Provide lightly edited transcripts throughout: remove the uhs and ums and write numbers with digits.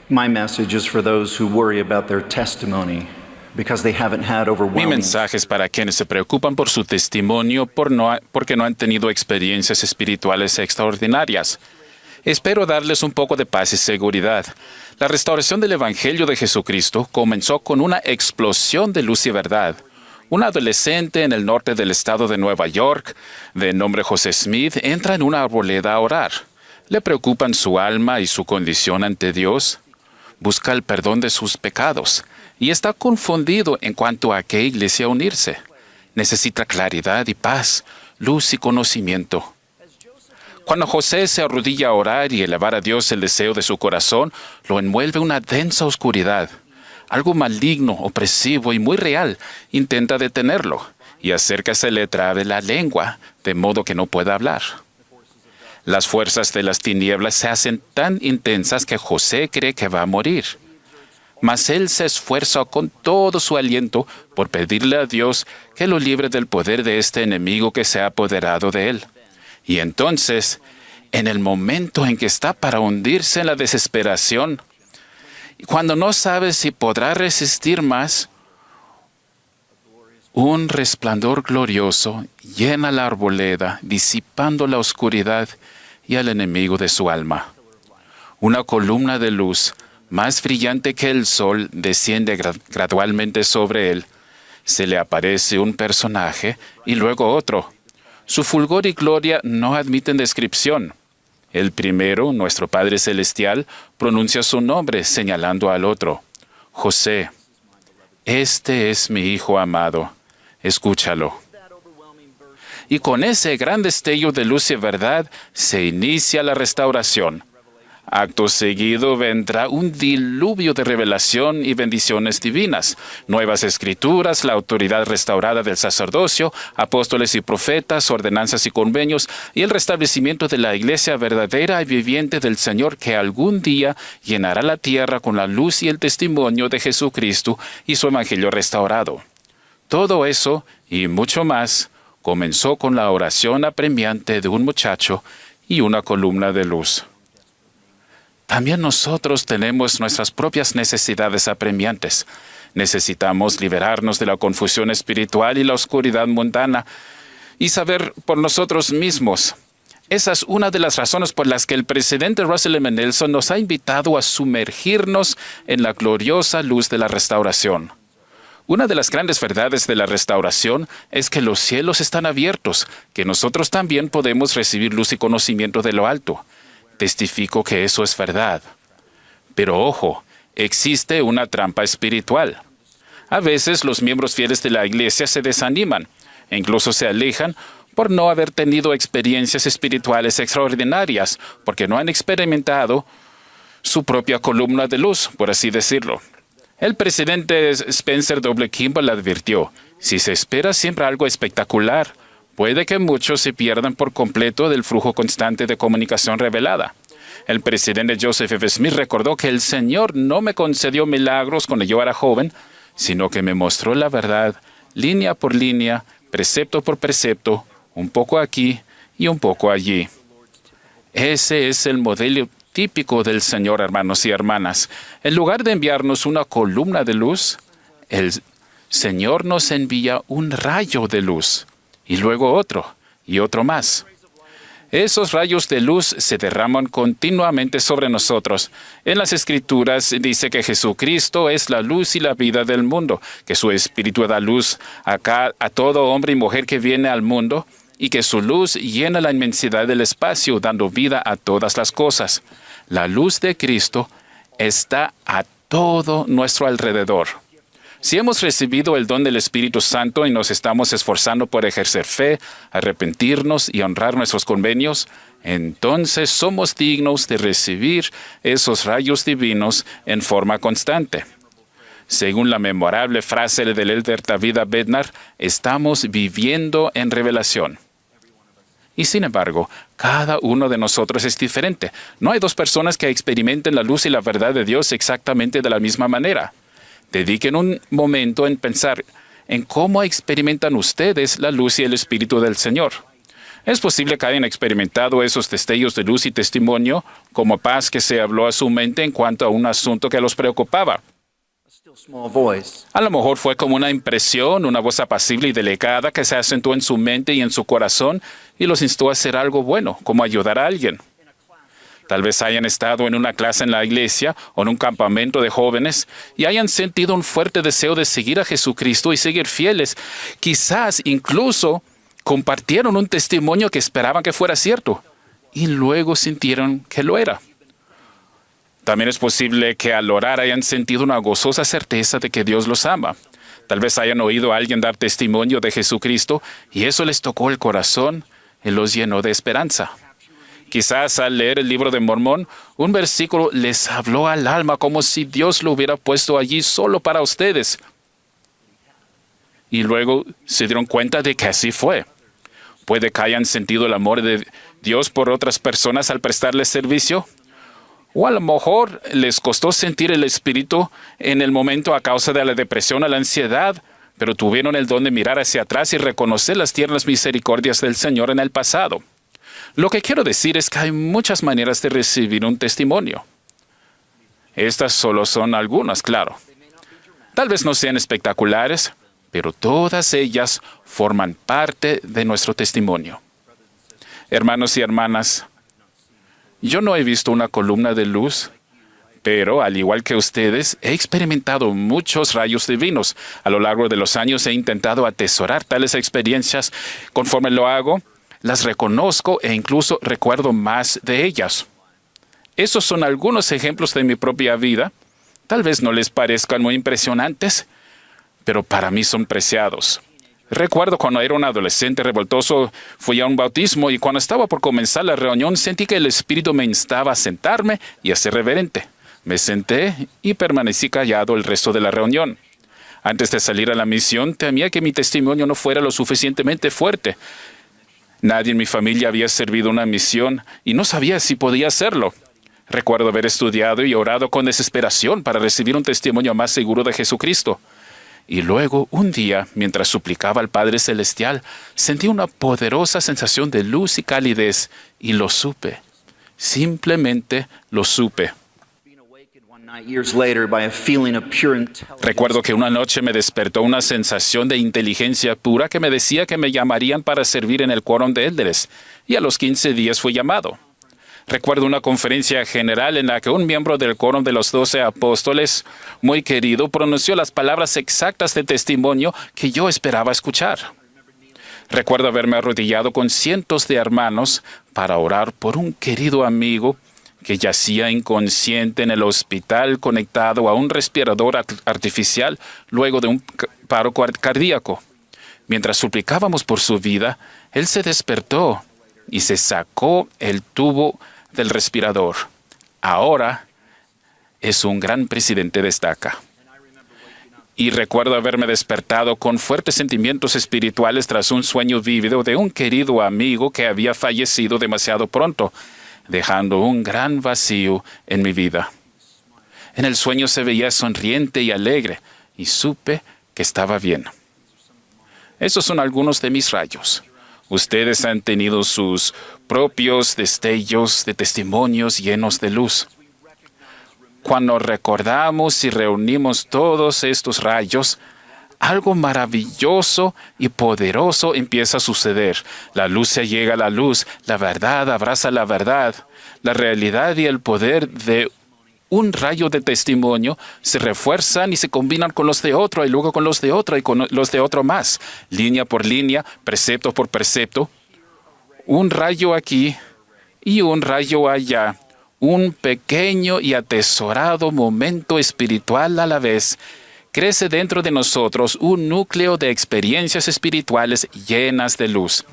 My message is for those who worry about their testimony because they haven't had Mi overwhelming. mensaje es para quienes se preocupan por su testimonio porque no han tenido experiencias espirituales extraordinarias. Espero darles un poco de paz y seguridad. La restauración del Evangelio de Jesucristo comenzó con una explosión de luz y verdad. Un adolescente en el norte del estado de Nueva York, de nombre José Smith, entra en una arboleda a orar. Le preocupan su alma y su condición ante Dios. Busca el perdón de sus pecados y está confundido en cuanto a qué iglesia unirse. Necesita claridad y paz, luz y conocimiento. Cuando José se arrodilla a orar y elevar a Dios el deseo de su corazón, lo envuelve una densa oscuridad. Algo maligno, opresivo y muy real intenta detenerlo y hacer que se le trabe la lengua, de modo que no pueda hablar. Las fuerzas de las tinieblas se hacen tan intensas que José cree que va a morir. Mas él se esfuerza con todo su aliento por pedirle a Dios que lo libre del poder de este enemigo que se ha apoderado de él. Y entonces, en el momento en que está para hundirse en la desesperación, cuando no sabe si podrá resistir más, un resplandor glorioso llena la arboleda, disipando la oscuridad y al enemigo de su alma. Una columna de luz, más brillante que el sol, desciende gradualmente sobre él. Se le aparece un personaje y luego otro. Su fulgor y gloria no admiten descripción. El primero, nuestro Padre Celestial, pronuncia su nombre señalando al otro. José, este es mi Hijo amado. Escúchalo. Y con ese gran destello de luz y verdad se inicia la restauración. Acto seguido vendrá un diluvio de revelación y bendiciones divinas, nuevas escrituras, la autoridad restaurada del sacerdocio, apóstoles y profetas, ordenanzas y convenios, y el restablecimiento de la iglesia verdadera y viviente del Señor que algún día llenará la tierra con la luz y el testimonio de Jesucristo y su evangelio restaurado. Todo eso y mucho más comenzó con la oración apremiante de un muchacho y una columna de luz. También nosotros tenemos nuestras propias necesidades apremiantes. Necesitamos liberarnos de la confusión espiritual y la oscuridad mundana y saber por nosotros mismos. Esa es una de las razones por las que el presidente Russell M. Nelson nos ha invitado a sumergirnos en la gloriosa luz de la restauración. Una de las grandes verdades de la restauración es que los cielos están abiertos, que nosotros también podemos recibir luz y conocimiento de lo alto. Testifico que eso es verdad. Pero ojo, existe una trampa espiritual. A veces los miembros fieles de la iglesia se desaniman e incluso se alejan por no haber tenido experiencias espirituales extraordinarias, porque no han experimentado su propia columna de luz, por así decirlo. El presidente Spencer W. Kimball advirtió, si se espera siempre algo espectacular, puede que muchos se pierdan por completo del flujo constante de comunicación revelada. El presidente Joseph F. Smith recordó que el Señor no me concedió milagros cuando yo era joven, sino que me mostró la verdad, línea por línea, precepto por precepto, un poco aquí y un poco allí. Ese es el modelo típico del Señor, hermanos y hermanas. En lugar de enviarnos una columna de luz, el Señor nos envía un rayo de luz. Y luego otro, y otro más. Esos rayos de luz se derraman continuamente sobre nosotros. En las Escrituras dice que Jesucristo es la luz y la vida del mundo, que su Espíritu da luz a todo hombre y mujer que viene al mundo, y que su luz llena la inmensidad del espacio, dando vida a todas las cosas. La luz de Cristo está a todo nuestro alrededor. Si hemos recibido el don del Espíritu Santo y nos estamos esforzando por ejercer fe, arrepentirnos y honrar nuestros convenios, entonces somos dignos de recibir esos rayos divinos en forma constante. Según la memorable frase del elder David A. Bednar, estamos viviendo en revelación. Y sin embargo, cada uno de nosotros es diferente. No hay dos personas que experimenten la luz y la verdad de Dios exactamente de la misma manera. Dediquen un momento en pensar en cómo experimentan ustedes la luz y el Espíritu del Señor. Es posible que hayan experimentado esos destellos de luz y testimonio como paz que se habló a su mente en cuanto a un asunto que los preocupaba. Still small voice. A lo mejor fue como una impresión, una voz apacible y delicada que se acentuó en su mente y en su corazón y los instó a hacer algo bueno, como ayudar a alguien. Tal vez hayan estado en una clase en la iglesia o en un campamento de jóvenes y hayan sentido un fuerte deseo de seguir a Jesucristo y seguir fieles. Quizás incluso compartieron un testimonio que esperaban que fuera cierto y luego sintieron que lo era. También es posible que al orar hayan sentido una gozosa certeza de que Dios los ama. Tal vez hayan oído a alguien dar testimonio de Jesucristo y eso les tocó el corazón y los llenó de esperanza. Quizás al leer el libro de Mormón, un versículo les habló al alma como si Dios lo hubiera puesto allí solo para ustedes. Y luego se dieron cuenta de que así fue. Puede que hayan sentido el amor de Dios por otras personas al prestarles servicio. O a lo mejor les costó sentir el Espíritu en el momento a causa de la depresión o la ansiedad, pero tuvieron el don de mirar hacia atrás y reconocer las tiernas misericordias del Señor en el pasado. Lo que quiero decir es que hay muchas maneras de recibir un testimonio. Estas solo son algunas, claro. Tal vez no sean espectaculares, pero todas ellas forman parte de nuestro testimonio. Hermanos y hermanas, yo no he visto una columna de luz, pero al igual que ustedes, he experimentado muchos rayos divinos. A lo largo de los años he intentado atesorar tales experiencias. Conforme lo hago, las reconozco e incluso recuerdo más de ellas. Esos son algunos ejemplos de mi propia vida. Tal vez no les parezcan muy impresionantes, pero para mí son preciados. Recuerdo cuando era un adolescente revoltoso, fui a un bautismo y cuando estaba por comenzar la reunión sentí que el Espíritu me instaba a sentarme y a ser reverente. Me senté y permanecí callado el resto de la reunión. Antes de salir a la misión, temía que mi testimonio no fuera lo suficientemente fuerte. Nadie en mi familia había servido una misión y no sabía si podía hacerlo. Recuerdo haber estudiado y orado con desesperación para recibir un testimonio más seguro de Jesucristo. Y luego, un día, mientras suplicaba al Padre Celestial, sentí una poderosa sensación de luz y calidez y lo supe. Simplemente lo supe. Recuerdo que una noche me despertó una sensación de inteligencia pura que me decía que me llamarían para servir en el quórum de élderes, y a los 15 días fui llamado. Recuerdo una conferencia general en la que un miembro del quórum de los 12 apóstoles, muy querido, pronunció las palabras exactas de testimonio que yo esperaba escuchar. Recuerdo haberme arrodillado con cientos de hermanos para orar por un querido amigo que yacía inconsciente en el hospital conectado a un respirador artificial luego de un paro cardíaco. Mientras suplicábamos por su vida, él se despertó y se sacó el tubo del respirador. Ahora es un gran presidente de estaca. Y recuerdo haberme despertado con fuertes sentimientos espirituales tras un sueño vívido de un querido amigo que había fallecido demasiado pronto, dejando un gran vacío en mi vida. En el sueño se veía sonriente y alegre, y supe que estaba bien. Esos son algunos de mis rayos. Ustedes han tenido sus propios destellos de testimonios llenos de luz. Cuando recordamos y reunimos todos estos rayos, algo maravilloso y poderoso empieza a suceder. La luz se llega a la luz, la verdad abraza la verdad. La realidad y el poder de un rayo de testimonio se refuerzan y se combinan con los de otro, y luego con los de otro, y con los de otro más. Línea por línea, precepto por precepto. Un rayo aquí y un rayo allá. Un pequeño y atesorado momento espiritual a la vez. Crece dentro de nosotros un núcleo de experiencias espirituales llenas de luz.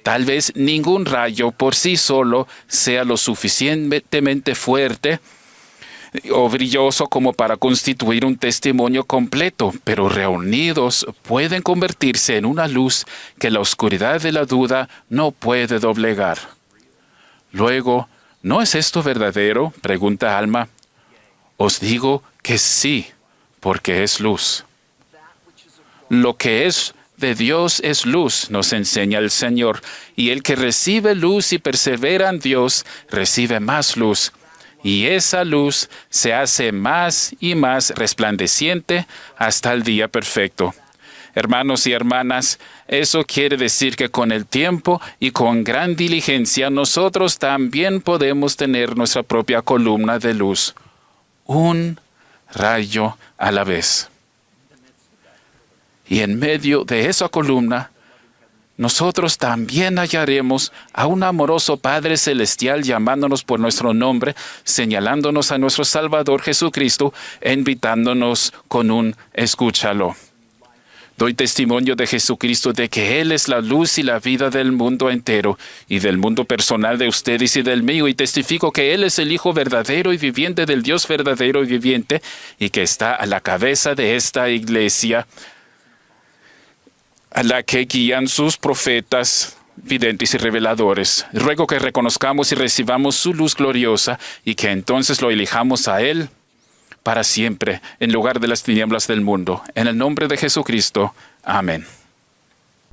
Tal vez ningún rayo por sí solo sea lo suficientemente fuerte o brilloso como para constituir un testimonio completo, pero reunidos pueden convertirse en una luz que la oscuridad de la duda no puede doblegar. Luego, ¿no es esto verdadero?, pregunta Alma. Os digo que sí, porque es luz. Lo que es de Dios es luz, nos enseña el Señor, y el que recibe luz y persevera en Dios, recibe más luz. Y esa luz se hace más y más resplandeciente hasta el día perfecto. Hermanos y hermanas, eso quiere decir que con el tiempo y con gran diligencia nosotros también podemos tener nuestra propia columna de luz, un rayo a la vez. Y en medio de esa columna, nosotros también hallaremos a un amoroso Padre Celestial llamándonos por nuestro nombre, señalándonos a nuestro Salvador Jesucristo e invitándonos con un escúchalo. Doy testimonio de Jesucristo de que Él es la luz y la vida del mundo entero y del mundo personal de ustedes y del mío, y testifico que Él es el Hijo verdadero y viviente del Dios verdadero y viviente y que está a la cabeza de esta iglesia, a la que guían sus profetas, videntes y reveladores. Ruego que reconozcamos y recibamos su luz gloriosa y que entonces lo elijamos a Él para siempre en lugar de las tinieblas del mundo. En el nombre de Jesucristo. Amén.